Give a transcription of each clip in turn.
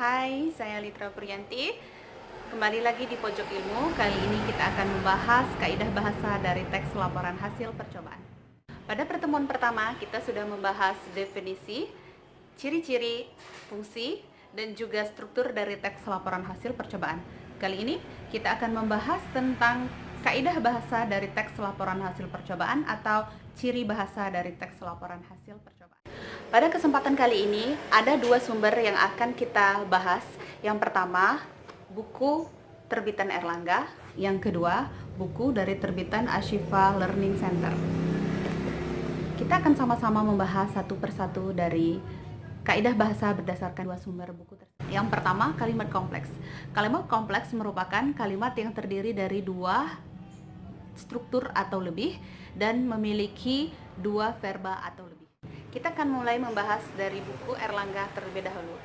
Hai, saya Litra Priyanti. Kembali lagi di Pojok Ilmu. Kali ini kita akan membahas kaidah bahasa dari teks laporan hasil percobaan. Pada pertemuan pertama, kita sudah membahas definisi, ciri-ciri, fungsi, dan juga struktur dari teks laporan hasil percobaan. Kali ini kita akan membahas tentang kaidah bahasa dari teks laporan hasil percobaan atau ciri bahasa dari teks laporan hasil percobaan. Pada kesempatan kali ini ada dua sumber yang akan kita bahas. Yang pertama, buku terbitan Erlangga. Yang kedua, buku dari terbitan Ashifa Learning Center. Kita akan sama-sama membahas satu persatu dari kaidah bahasa berdasarkan dua sumber buku tersebut. Yang pertama, kalimat kompleks. Kalimat kompleks merupakan kalimat yang terdiri dari dua struktur atau lebih dan memiliki dua verba atau lebih. Kita akan mulai membahas dari buku Erlangga terlebih dahulu.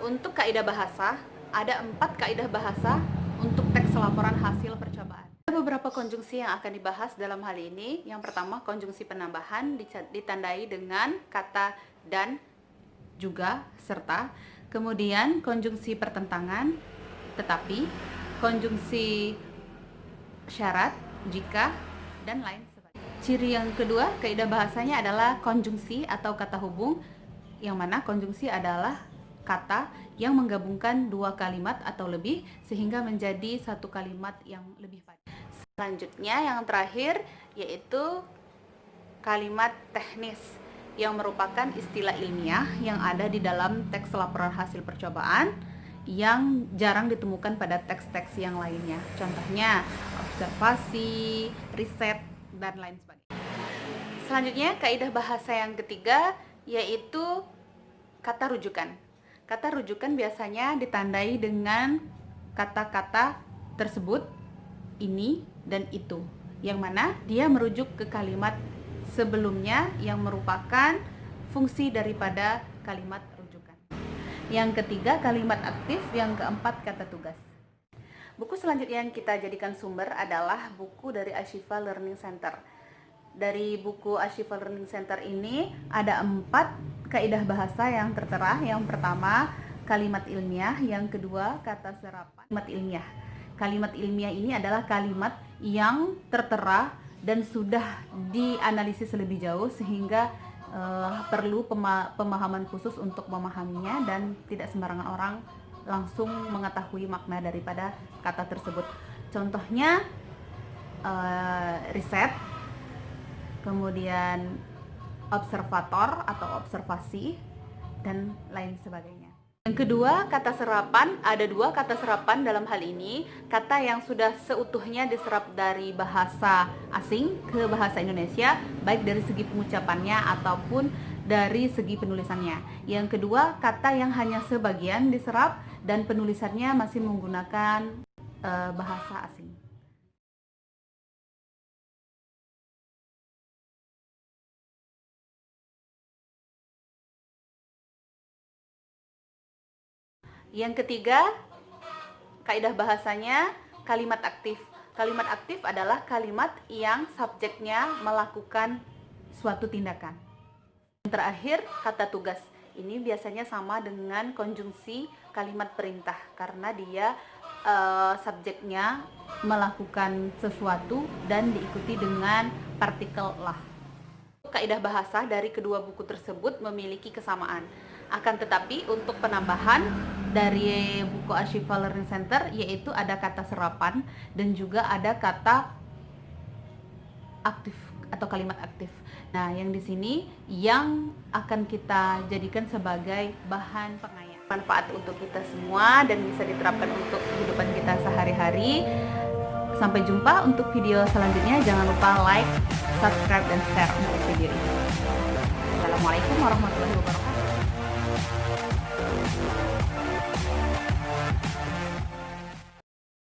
Untuk kaidah bahasa, ada 4 kaidah bahasa untuk teks laporan hasil percobaan. Ada beberapa konjungsi yang akan dibahas dalam hal ini. Yang pertama, konjungsi penambahan ditandai dengan kata dan, juga, serta. Kemudian konjungsi pertentangan, tetapi, konjungsi syarat, jika, dan lain sebagainya. Ciri yang kedua, kaidah bahasanya adalah konjungsi atau kata hubung, yang mana konjungsi adalah kata yang menggabungkan dua kalimat atau lebih sehingga menjadi satu kalimat yang lebih padat. Selanjutnya yang terakhir yaitu kalimat teknis yang merupakan istilah ilmiah yang ada di dalam teks laporan hasil percobaan yang jarang ditemukan pada teks-teks yang lainnya. Contohnya observasi, riset, dan lain sebagainya. Selanjutnya kaidah bahasa yang ketiga yaitu kata rujukan. Kata rujukan biasanya ditandai dengan kata-kata tersebut, ini dan itu, yang mana dia merujuk ke kalimat sebelumnya yang merupakan fungsi daripada kalimat rujukan. Yang ketiga kalimat aktif, yang keempat kata tugas. Buku selanjutnya yang kita jadikan sumber adalah buku dari Ashifa Learning Center. Dari buku Ashifa Learning Center ini ada 4 kaidah bahasa yang tertera. Yang pertama, kalimat ilmiah. Yang kedua, kata serapan. Kalimat ilmiah. Kalimat ilmiah ini adalah kalimat yang tertera dan sudah dianalisis lebih jauh sehingga perlu pemahaman khusus untuk memahaminya dan tidak sembarangan orang langsung mengetahui makna daripada kata tersebut. Contohnya riset, kemudian observator atau observasi, dan lain sebagainya. Yang kedua, kata serapan. Ada 2 kata serapan dalam hal ini. Kata yang sudah seutuhnya diserap dari bahasa asing ke bahasa Indonesia, baik dari segi pengucapannya ataupun dari segi penulisannya. Yang kedua, kata yang hanya sebagian diserap dan penulisannya masih menggunakan bahasa asing. Yang ketiga, kaidah bahasanya kalimat aktif. Kalimat aktif adalah kalimat yang subjeknya melakukan suatu tindakan. Yang terakhir, kata tugas. Ini biasanya sama dengan konjungsi kalimat perintah karena dia subjeknya melakukan sesuatu dan diikuti dengan partikel lah. Kaidah bahasa dari kedua buku tersebut memiliki kesamaan. Akan tetapi untuk penambahan dari buku Ashifa Learning Center yaitu ada kata serapan dan juga ada kata aktif atau kalimat aktif. Nah, yang di sini yang akan kita jadikan sebagai bahan pengayaan. Manfaat untuk kita semua dan bisa diterapkan untuk kehidupan kita sehari-hari. Sampai jumpa untuk video selanjutnya. Jangan lupa like, subscribe, dan share untuk video ini. Assalamualaikum warahmatullahi wabarakatuh.